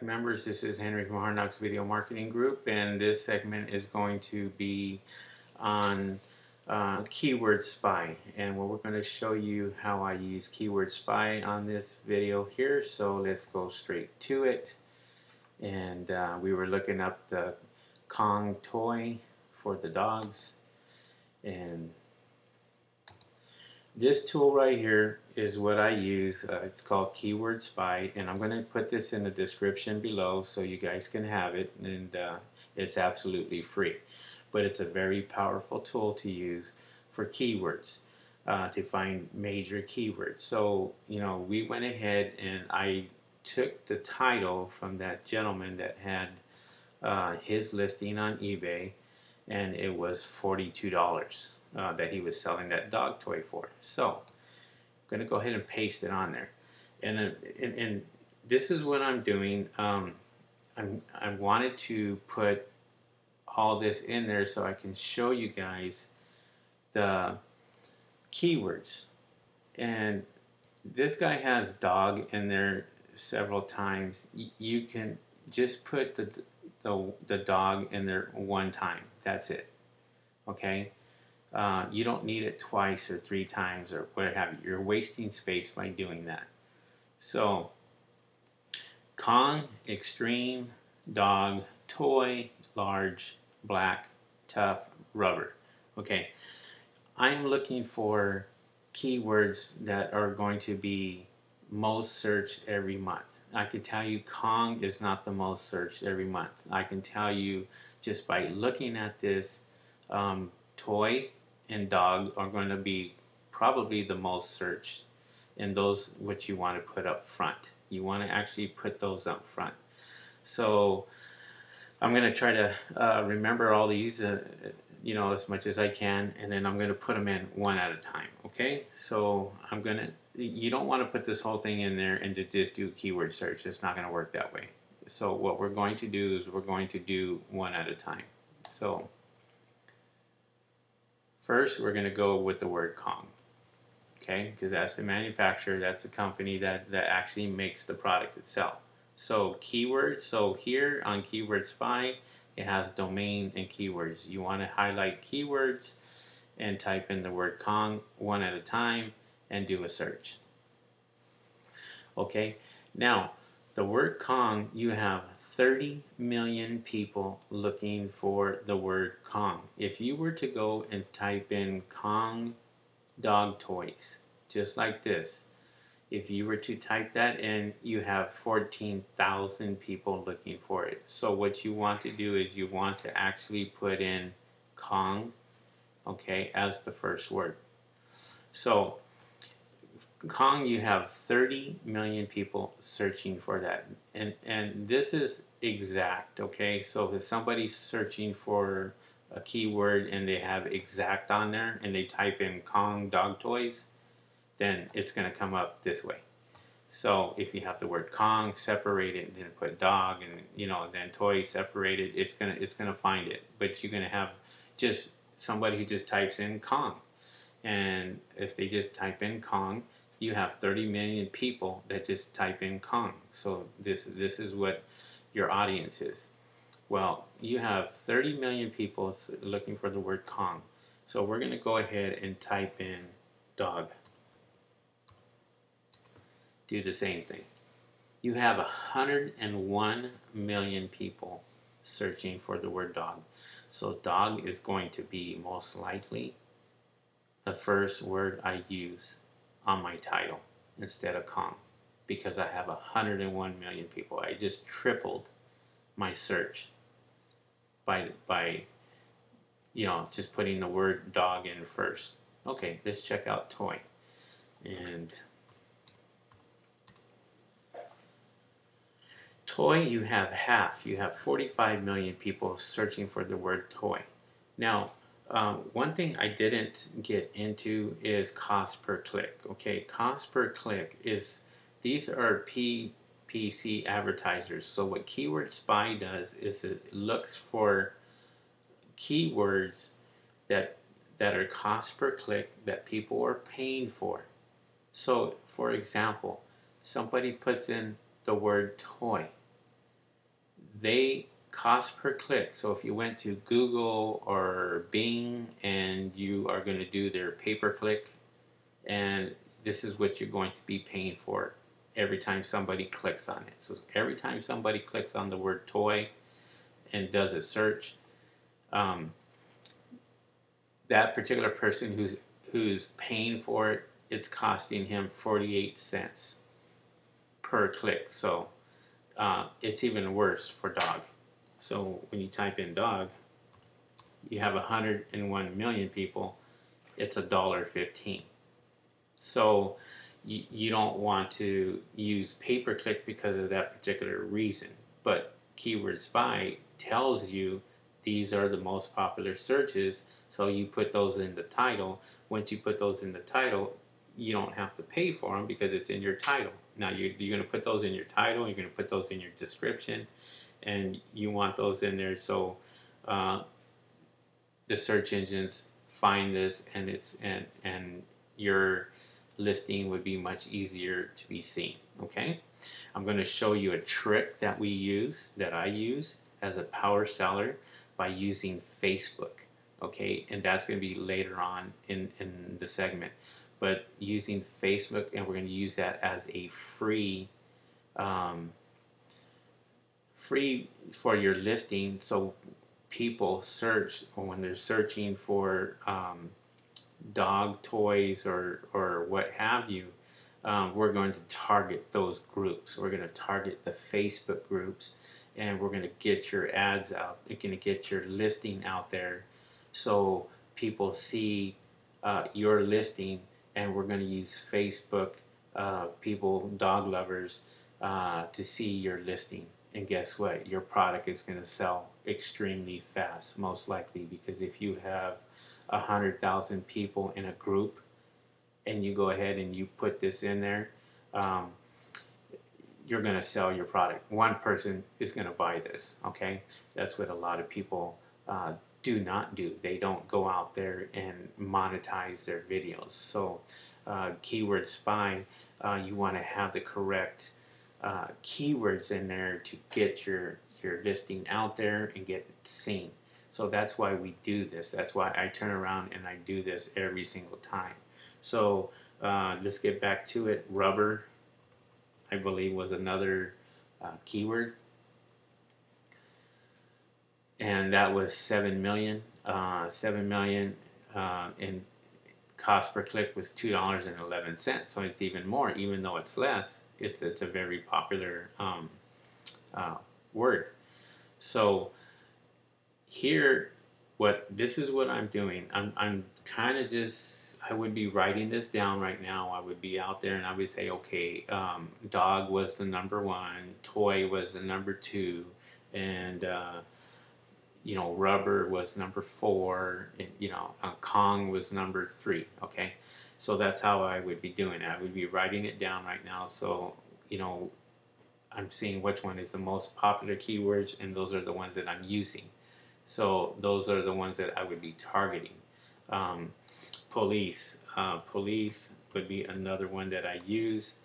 Members, this is Henry from Hard Knocks Video Marketing Group, and this segment is going to be on Keyword Spy. And we're going to show you how I use Keyword Spy on this video here. So let's go straight to it. And we were looking up the Kong toy for the dogs, and this tool right here is what I use. It's called Keyword Spy, and I'm going to put this in the description below so you guys can have it, and it's absolutely free. But it's a very powerful tool to use for keywords, to find major keywords. So, you know, we went ahead and I took the title from that gentleman that had his listing on eBay, and it was $42. That he was selling that dog toy for. So I'm going to go ahead and paste it on there. And this is what I'm doing. I wanted to put all this in there so I can show you guys the keywords. And this guy has dog in there several times. You can just put the dog in there one time. That's it. Okay? You don't need it twice or three times or what have you. You're wasting space by doing that. So, Kong, extreme, dog, toy, large, black, tough, rubber. Okay, I'm looking for keywords that are going to be most searched every month. I can tell you Kong is not the most searched every month. I can tell you just by looking at this, toy and dog are going to be probably the most searched, and those what you want to put up front. You want to actually put those up front. So I'm going to try to remember all these, you know, as much as I can, and then I'm going to put them in one at a time. Okay, so you don't want to put this whole thing in there and to just do keyword search. It's not going to work that way. So what we're going to do is we're going to do one at a time. So first, we're going to go with the word Kong, okay? Because that's the manufacturer, that's the company that actually makes the product itself. So keywords, so here on Keyword Spy, it has domain and keywords. You want to highlight keywords and type in the word Kong one at a time and do a search. Okay, now the word Kong, you have 30 million people looking for the word Kong. If you were to go and type in Kong dog toys, just like this, if you were to type that in, you have 14,000 people looking for it. So what you want to do is you want to actually put in Kong, okay, as the first word. So Kong, you have 30 million people searching for that, and this is exact. Okay, so if somebody's searching for a keyword and they have exact on there and they type in Kong dog toys, then it's going to come up this way. So if you have the word Kong separated and then put dog and then toy separated, it's gonna find it. But you're gonna have just somebody who just types in Kong, and if they just type in Kong, you have 30 million people that just type in Kong. So this is what your audience is. Well, you have 30 million people looking for the word Kong. So we're going to go ahead and type in dog. Do the same thing. You have 101 million people searching for the word dog. So dog is going to be most likely the first word I use on my title instead of Kong, because I have 101 million people. I just tripled my search by just putting the word dog in first. Okay, let's check out toy. And toy, you have half. You have 45 million people searching for the word toy. Now, one thing I didn't get into is cost per click. Okay, cost per click is, these are PPC advertisers. So what Keyword Spy does is it looks for keywords that are cost per click that people are paying for. So for example, somebody puts in the word toy. they cost per click. So if you went to Google or Bing and you are going to do their pay-per-click, and this is what you're going to be paying for every time somebody clicks on it. So every time somebody clicks on the word toy and does a search, that particular person who's paying for it, it's costing him 48 cents per click. So it's even worse for dog. So when you type in dog, you have 101 million people, it's $1.15. So you don't want to use pay-per-click because of that particular reason. But Keyword Spy tells you these are the most popular searches, so you put those in the title. Once you put those in the title, you don't have to pay for them because it's in your title. Now you're going to put those in your title, you're going to put those in your description, and you want those in there so the search engines find this, and your listing would be much easier to be seen. Okay, I'm going to show you a trick that I use as a power seller by using Facebook. Okay, and that's going to be later on in the segment. But using Facebook, and we're going to use that as a free for your listing, so people search, or when they're searching for dog toys or what have you, we're going to target those groups. We're going to target the Facebook groups, and we're going to get your ads out. We're going to get your listing out there so people see your listing, and we're going to use Facebook, people, dog lovers, to see your listing. And guess what? Your product is going to sell extremely fast, most likely, because if you have 100,000 people in a group and you go ahead and you put this in there, you're going to sell your product. One person is going to buy this, okay? That's what a lot of people do not do. They don't go out there and monetize their videos. So Keyword Spy, you want to have the correct keywords in there to get your listing out there and get it seen. So that's why we do this. That's why I turn around and I do this every single time. So let's get back to it. Rubber, I believe, was another keyword, and that was 7 million. 7 million in cost per click was $2.11. So it's even more, even though it's less. It's a very popular word. So here, this is what I'm doing. I'm kind of just, I would be writing this down right now. I would be out there and I would say, okay, dog was the number 1, toy was the number 2, and you know, rubber was number 4, and you know, Kong was number 3. Okay, so that's how I would be doing it. I would be writing it down right now, so you know, I'm seeing which one is the most popular keywords, and those are the ones that I'm using. So those are the ones that I would be targeting. Police. Police would be another one that I use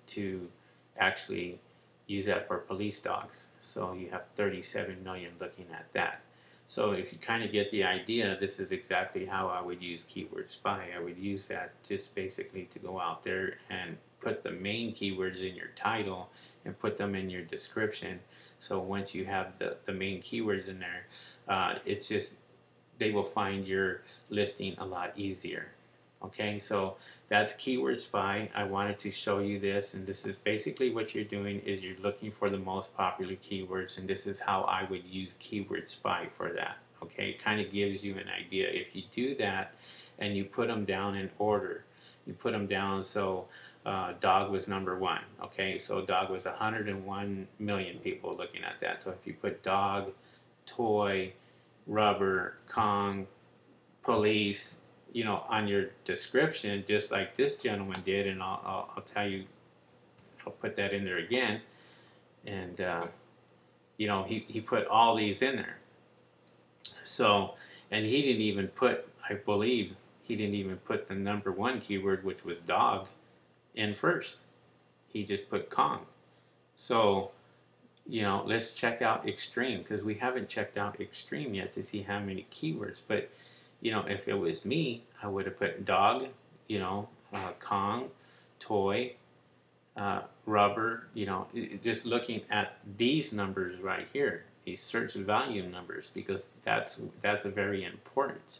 to actually use that for police dogs. So you have 37 million looking at that. So if you kind of get the idea, this is exactly how I would use Keyword Spy. I would use that just basically to go out there and put the main keywords in your title and put them in your description. So once you have the main keywords in there, it's just, they will find your listing a lot easier. Okay, so that's Keyword Spy. I wanted to show you this, and this is basically what you're doing is you're looking for the most popular keywords, and this is how I would use Keyword Spy for that. Okay, it kind of gives you an idea. If you do that and you put them down in order, you put them down, so dog was number 1. Okay, so dog was 101 million people looking at that. So if you put dog, toy, rubber, Kong, police, you know, on your description, just like this gentleman did, and I'll tell you, I'll put that in there again, and you know, he put all these in there. So, and he didn't even put, I believe, he didn't even put the number 1 keyword, which was dog, in first. He just put Kong. So let's check out extreme, because we haven't checked out extreme yet to see how many keywords. But if it was me, I would have put dog, Kong, toy, rubber. Just looking at these numbers right here, these search value numbers, because that's very important.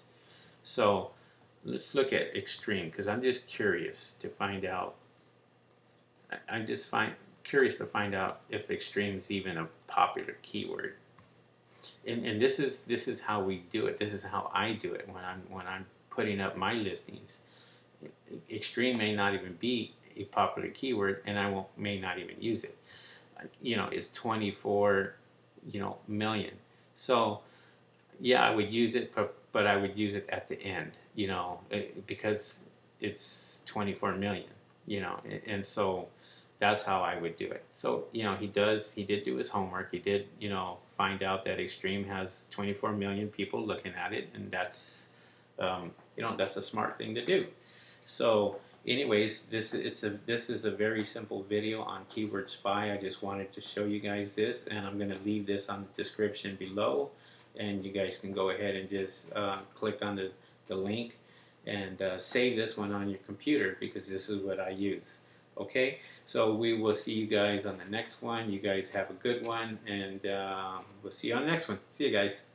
So let's look at extreme, because I'm just curious to find out. I'm just curious to find out if extreme is even a popular keyword. And this is how we do it. This is how I do it when I'm putting up my listings. Extreme may not even be a popular keyword, and I may not even use it. It's 24 million. So yeah, I would use it, but I would use it at the end, because it's 24 million, and so that's how I would do it. So he did do his homework. He did find out that extreme has 24 million people looking at it, and that's that's a smart thing to do. So anyways, this is a very simple video on Keyword Spy. I just wanted to show you guys this, and I'm going to leave this on the description below, and you guys can go ahead and just click on the link and save this one on your computer, because this is what I use. Okay, so we will see you guys on the next one. You guys have a good one, and we'll see you on the next one. See you guys.